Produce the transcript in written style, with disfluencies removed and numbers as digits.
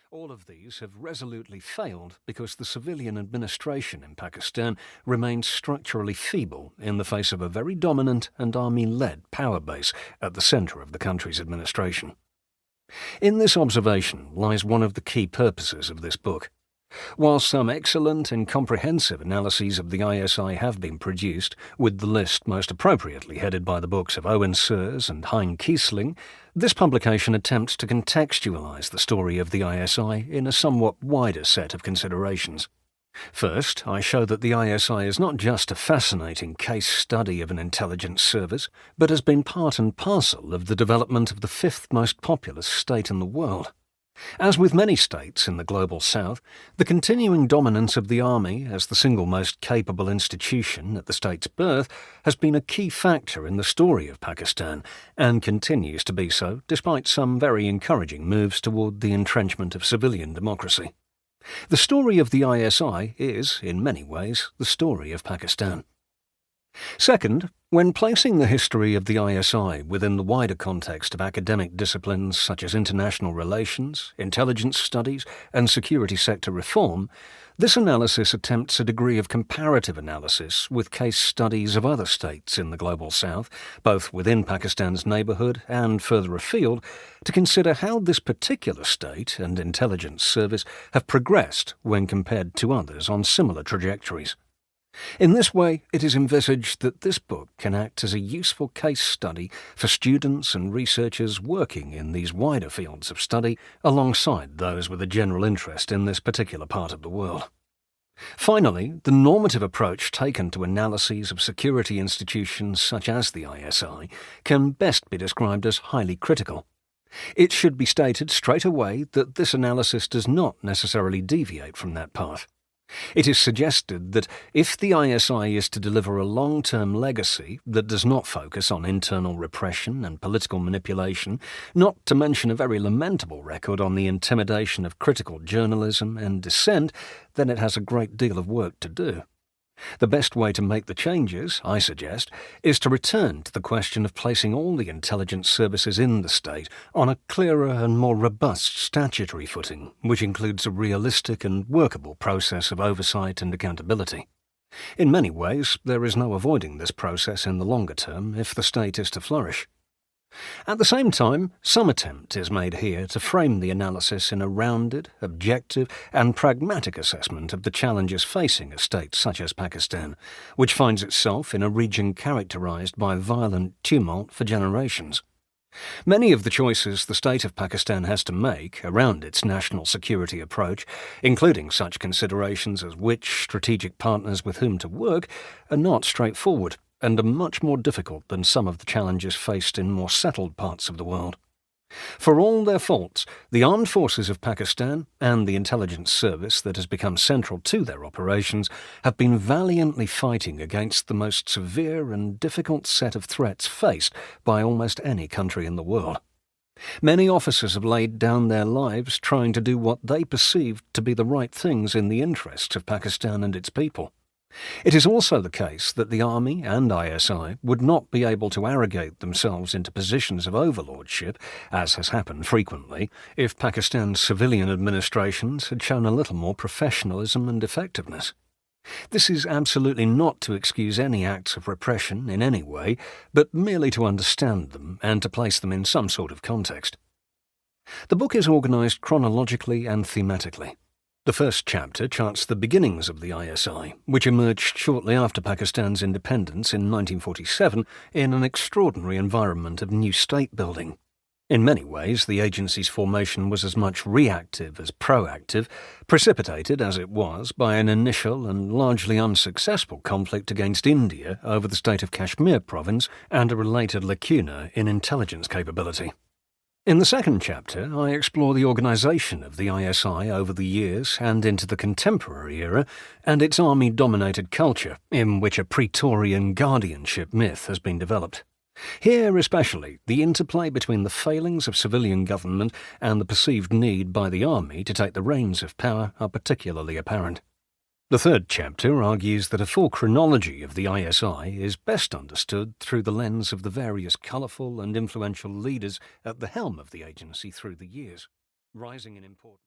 All of these have resolutely failed because the civilian administration in Pakistan remains structurally feeble in the face of a very dominant and army-led power base at the centre of the country's administration. In this observation lies one of the key purposes of this book. While some excellent and comprehensive analyses of the ISI have been produced, with the list most appropriately headed by the books of Owen Sears and Hein Kiesling, this publication attempts to contextualize the story of the ISI in a somewhat wider set of considerations. First, I show that the ISI is not just a fascinating case study of an intelligence service, but has been part and parcel of the development of the fifth most populous state in the world. As with many states in the global south, the continuing dominance of the army as the single most capable institution at the state's birth has been a key factor in the story of Pakistan, and continues to be so despite some very encouraging moves toward the entrenchment of civilian democracy. The story of the ISI is, in many ways, the story of Pakistan. Second, when placing the history of the ISI within the wider context of academic disciplines such as international relations, intelligence studies, and security sector reform, this analysis attempts a degree of comparative analysis with case studies of other states in the global south, both within Pakistan's neighbourhood and further afield, to consider how this particular state and intelligence service have progressed when compared to others on similar trajectories. In this way, it is envisaged that this book can act as a useful case study for students and researchers working in these wider fields of study alongside those with a general interest in this particular part of the world. Finally, the normative approach taken to analyses of security institutions such as the ISI can best be described as highly critical. It should be stated straight away that this analysis does not necessarily deviate from that path. It is suggested that if the ISI is to deliver a long-term legacy that does not focus on internal repression and political manipulation, not to mention a very lamentable record on the intimidation of critical journalism and dissent, then it has a great deal of work to do. The best way to make the changes, I suggest, is to return to the question of placing all the intelligence services in the state on a clearer and more robust statutory footing, which includes a realistic and workable process of oversight and accountability. In many ways, there is no avoiding this process in the longer term if the state is to flourish. At the same time, some attempt is made here to frame the analysis in a rounded, objective, and pragmatic assessment of the challenges facing a state such as Pakistan, which finds itself in a region characterized by violent tumult for generations. Many of the choices the state of Pakistan has to make around its national security approach, including such considerations as which strategic partners with whom to work, are not straightforward, and are much more difficult than some of the challenges faced in more settled parts of the world. For all their faults, the armed forces of Pakistan and the intelligence service that has become central to their operations have been valiantly fighting against the most severe and difficult set of threats faced by almost any country in the world. Many officers have laid down their lives trying to do what they perceived to be the right things in the interests of Pakistan and its people. It is also the case that the Army and ISI would not be able to arrogate themselves into positions of overlordship, as has happened frequently, if Pakistan's civilian administrations had shown a little more professionalism and effectiveness. This is absolutely not to excuse any acts of repression in any way, but merely to understand them and to place them in some sort of context. The book is organised chronologically and thematically. The first chapter charts the beginnings of the ISI, which emerged shortly after Pakistan's independence in 1947 in an extraordinary environment of new state building. In many ways, the agency's formation was as much reactive as proactive, precipitated as it was by an initial and largely unsuccessful conflict against India over the state of Kashmir province and a related lacuna in intelligence capability. In the second chapter, I explore the organisation of the ISI over the years and into the contemporary era, and its army-dominated culture, in which a Praetorian guardianship myth has been developed. Here especially, the interplay between the failings of civilian government and the perceived need by the army to take the reins of power are particularly apparent. The third chapter argues that a full chronology of the ISI is best understood through the lens of the various colourful and influential leaders at the helm of the agency through the years, rising in importance.